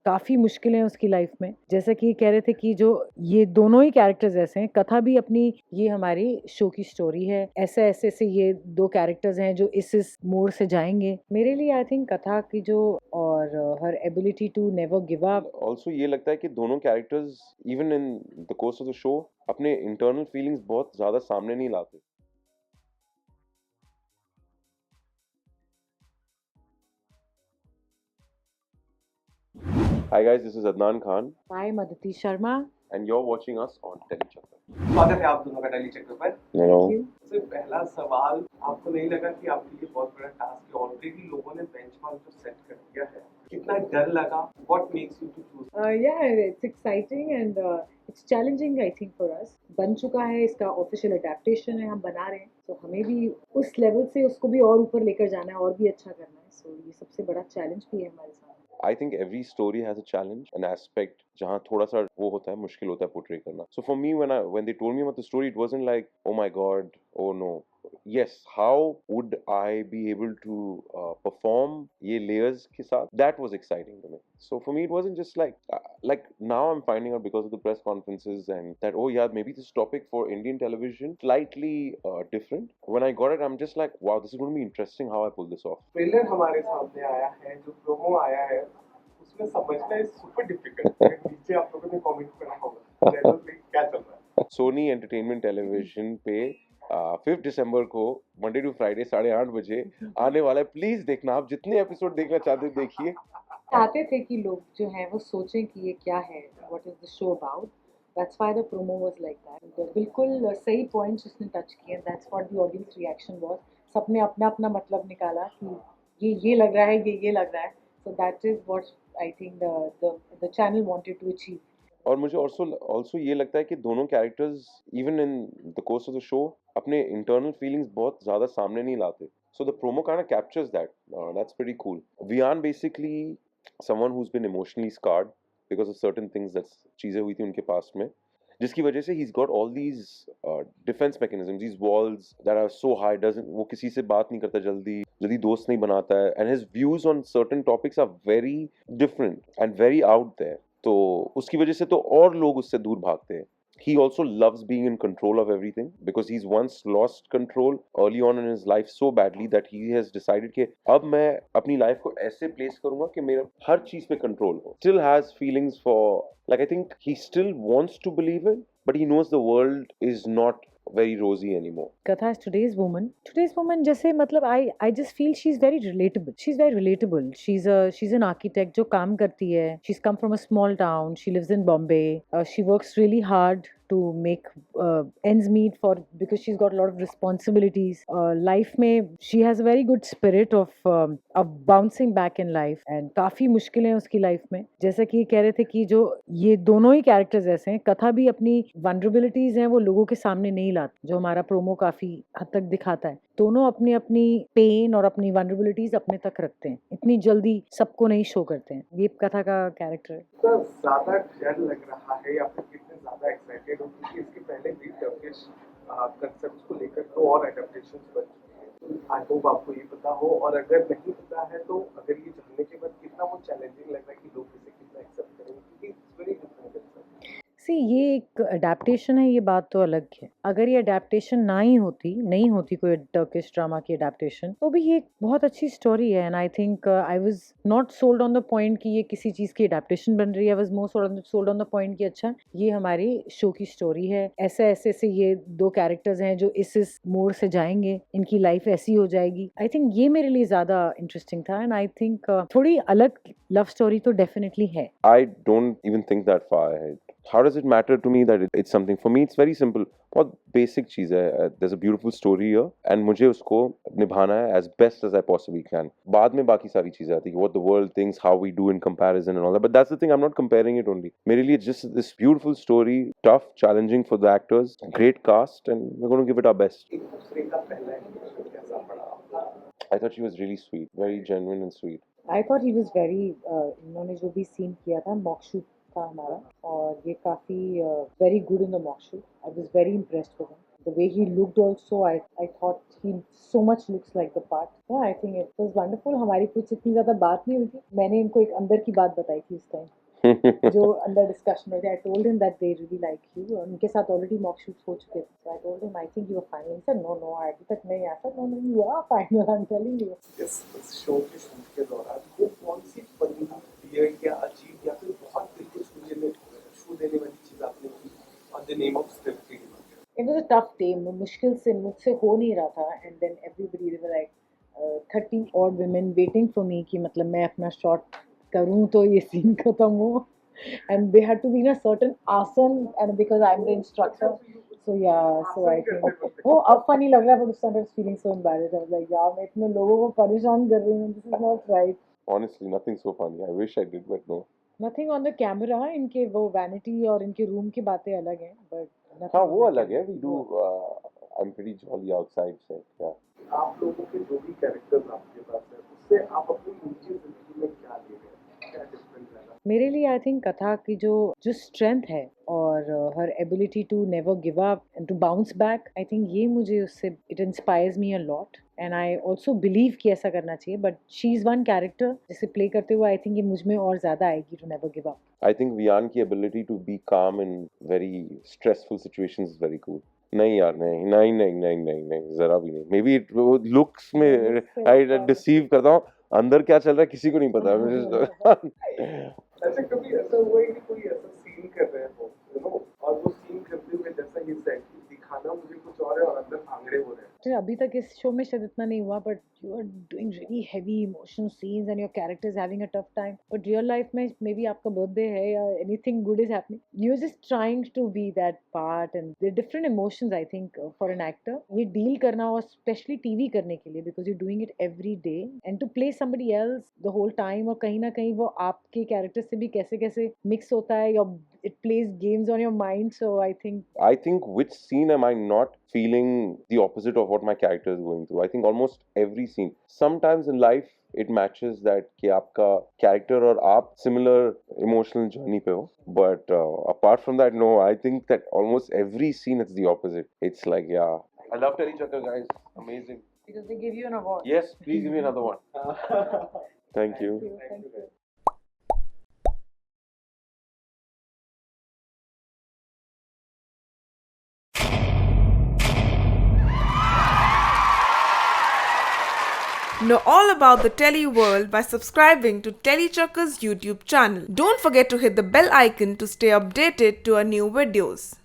काफ़ी मुश्किलें उसकी लाइफ में। जैसा कि कह रहे थे कि जो ये दोनों ही कैरेक्टर्स ऐसे हैं, कथा भी अपनी ये हमारी शो की स्टोरी है। ऐसे-ऐसे ये 2 कैरेक्टर्स हैं जो इस मोड़ से जाएँगे। मेरे लिए आई थिंक कथा की जो और her ability to never give up. Also ये लगता है कि दोनों characters even in the course of the show अपने इंटरनल फीलिंग्स बहुत ज़्यादा सामने नहीं लाते। Hi guys, this is Adnan Khan Hi, Madhuri Sharma. and you're watching us on Telechakkar. स्वागत है आप दोनों का डेली चक्कर पर। Hello. Thank you. सबसे पहला सवाल, आपको नहीं लगा कि आपके लिए बहुत बड़ा टास्क है? ऑलरेडी लोगों ने बेंचमार्क जो सेट कर दिया है, कितना डर लगा? What makes you to choose? Yeah, it's exciting and it's challenging I think for us. बन चुका है, इसका ऑफिशियल अडेप्टेशन है, हम बना रहे हैं, तो हमें भी उस लेवल से उसको भी और ऊपर लेकर जाना है और भी अच्छा करना है। सो ये सबसे बड़ा चैलेंज भी है हमारे साथ। I think every story has a challenge, an aspect जहाँ थोड़ा सा वो होता है, मुश्किल होता है portray करना. So for me, when they told me about the story, it wasn't like, oh my god, oh no. Yes, how would I be able to perform ये layers के साथ? That was exciting to me. So for me, it wasn't just like now I'm finding out because of the press conferences and that, oh yeah, maybe this topic for Indian television slightly different. When I got it, I'm just like, wow, this is going to be interesting how I pull this off. Trailer हमारे सामने आया है, जो promo आया है, उसमें समझना is super difficult. नीचे आप लोगों ने कमेंट करना होगा, लेट अस सी क्या चल रहा है। सोनी एंटरटेनमेंट टेलीविजन पे 5 दिसंबर को मंडे टू फ्राइडे 8:30 बजे आने वाला है। प्लीज देखना, आप जितने एपिसोड देखना चाहते हैं देखिए। चाहते थे कि लोग जो हैं वो सोचें कि ये क्या है, what is the show about. That's why the promo was like that. बिल्कुल सही पॉइंट्स उसने टच किए। That's what the audience reaction was. सबने अपना अपना मतलब निकाला कि ये लग रहा है, ये लग रहा है। So that is what I think the channel wanted to achieve. और मुझे ऑल्सो ये लगता है कि दोनों characters even in the course of the show अपने इंटरनल फीलिंग्स बहुत ज्यादा सामने नहीं लाते. So the promo kind of captures that. That's pretty cool. Vian basically someone who's been emotionally scarred because of certain things that's चीजें हुई थी उनके past में, जिसकी वजह से he's got all these defense mechanisms, these walls that are so high. Doesn't वो किसी से बात नहीं करता जल्दी जल्दी दोस्त नहीं बनाता है, and his views on certain topics are very different and very out there. तो उसकी वजह से तो और लोग उससे दूर भागते हैं. He also loves being in control of everything because he's once lost control early on in his life so badly that he has decided कि अब मैं अपनी लाइफ को ऐसे प्लेस करूंगा कि मेरा हर चीज पे कंट्रोल हो. Still has feelings for, like, I think he still wants to believe it, but he knows the world is not very rosy anymore. Katha is today's woman. Today's woman जैसे मतलब I just feel she's very relatable. She's very relatable. She's an architect जो काम करती है. She's come from a small town. She lives in Bombay. She works really hard to make ends meet for because she's got a lot of responsibilities. Life में she has a very good spirit of bouncing back in life and काफी मुश्किलें उसकी life में. जैसा कि कह रहे थे कि जो ये दोनों ही कैरेक्टर्स ऐसे हैं, कथा भी अपनी वनरेबिलिटीज हैं वो लोगों के सामने नहीं लाती, जो हमारा प्रोमो काफी हद तक दिखाता है. दोनों अपनी अपनी पेन और अपनी वनरेबिलिटीज अपने तक रखते हैं, इतनी जल्दी सबको नहीं शो करते हैं. ये कथा का कैरेक्टर है. कितना ज्यादा डर लग रहा है या फिर कितने ज्यादा एक्साइटेड हो, क्योंकि इसके पहले भी टर्किश कंसेप्ट्स को लेकर तो और एडेप्टेशंस बन चुके हैं. आई होप आपको ये पता हो, और अगर नहीं पता है तो अगर ये जानने के बाद कितना वो चैलेंजिंग लग रहा है कि लोग इसे कितना एक्सेप्ट करेंगे, क्योंकि इट्स वेरी डिफरेंट कंसेप्ट. सी ये एक अडेप्टेशन है, ये बात तो अलग है. अगर ये अडेप्टेशन नहीं होती कोई टर्किश ड्रामा की अडेप्टेशन, तो भी ये एक बहुत अच्छी स्टोरी है. And I think I was not sold on the point कि ये किसी चीज़ की अडेप्टेशन बन रही है. I was more sold on the point कि अच्छा ये हमारी शो की स्टोरी है. ऐसे ये 2 कैरेक्टर्स हैं जो इस मोड़ से जाएंगे, इनकी लाइफ ऐसी हो जाएगी. आई थिंक ये मेरे लिए ज़्यादा इंटरेस्टिंग था. एंड आई थिंक थोड़ी अलग लव स्टोरी तो डेफिनेटली है. I don't even think that far ahead. How does it matter to me that it's something? For me, it's very simple. बहुत basic चीज़ है. There's a beautiful story here, and मुझे उसको निभाना है as best as I possibly can. बाद में बाकी सारी चीज़ें आती हैं, what the world thinks, how we do in comparison and all that. But that's the thing, I'm not comparing it only. मेरे लिए just this beautiful story, tough, challenging for the actors, great cast, and we're going to give it our best. एक दूसरे का पहला impression कैसा पड़ा आपको? I thought she was really sweet, very genuine and sweet. I thought he was very, इन्होंने जो भी सीन किया था मॉक शूट था हमारा, और ये काफ़ी very good in the mock shoot. I was very impressed with him. The way he looked also, I thought he so much looks like the part. Yeah, I think it was wonderful. हमारी कुछ इतनी ज़्यादा बात नहीं हुई थी. मैंने इनको एक अंदर की बात बताई थी उस टाइम. जो अंदर डिस्कशन में थे. I told him that they really like you. और उनके साथ already mock shoots हो चुके थे. So I told him I think you are fine. He said no अभी तक नहीं आया. No you are fine. I'm telling you. इस शो के शूट के दौरान वो कौन सी फनी वियर्ड या अजीब या फिर बहुत दिल को छू देने वाली चीज आपने की on the name of script के लिए? It was a tough day. मुश्किल से मुझसे हो नहीं रहा था. And then everybody they were like 30 odd women waiting for me कि मतलब मैं अपना shot करूँ तो ये scene खत्म हो. And they had to be in a certain आसन and because I'm the instructor. So yeah, so I think वो अब funny लग रहा है but उस समय I was feeling so embarrassed. I was like यार मैं इतने लोगों को परेशान कर रही हूँ. This is not right. Honestly, nothing so funny. I wish I did, but no. Nothing on the camera. इनके वो vanity और इनके room की बातें अलग हैं. But nothing हाँ on वो the अलग है. camera. We do. I'm pretty jolly outside set. Yeah. आप लोगों के जो भी कैरेक्टर्स आपके पास है उससे आप अपनी निजी जिंदगी में क्या ले रहे हैं, क्या डिफरेंस है? मेरे लिए आई थिंक कथा की जो जो स्ट्रेंथ है और her ability to never give up and to bounce back, I think ये मुझे उससे it inspires me a lot and I also believe कि ऐसा करना चाहिए. But she is one character जिसे प्ले करते हुए आई थिंक ये मुझ में और ज़्यादा आएगी to never give up. I think Vian की ability to be calm in very stressful situations is very cool. नहीं यार नहीं नहीं नहीं नहीं नहीं नहीं जरा भी नहीं. Maybe it looks में I deceive करता हूँ. अंदर क्या चल रहा है किसी को नहीं पता. ऐसे कभी ऐसा हुआ है कि कोई ऐसा सीन कर रहे हो यू नो और वो सीन करते हुए जैसा ये सेट दिखाना मुझे कुछ और है और अंदर भांगड़े हो रहे हैं? अभी तक इस शो में शायद इतना नहीं हुआ but you are doing really heavy emotional scenes and your character is having a tough time. But real life में मे बी आपका बर्थडे है या anything good is happening, you are just trying to be that part and there different emotions I think for an actor ये डील करना और specially TV करने के लिए because you doing it every day and to play somebody else the whole time और कहीं ना कहीं वो आपके कैरेक्टर से भी कैसे कैसे मिक्स होता है या it plays games on your mind. So I think which scene am I not feeling the opposite of what my character is going through? I think almost every scene. Sometimes in life it matches that कि आपका character और आप similar emotional journey पे हो. But apart from that, no. I think that almost every scene it's the opposite. It's like yeah. I love Telly Chakra guys. Amazing. because they give you an award. Yes, please give me another one. Thank you. Thank you. Know all about the Telly world by subscribing to Tellychucker's YouTube channel. Don't forget to hit the bell icon to stay updated to our new videos.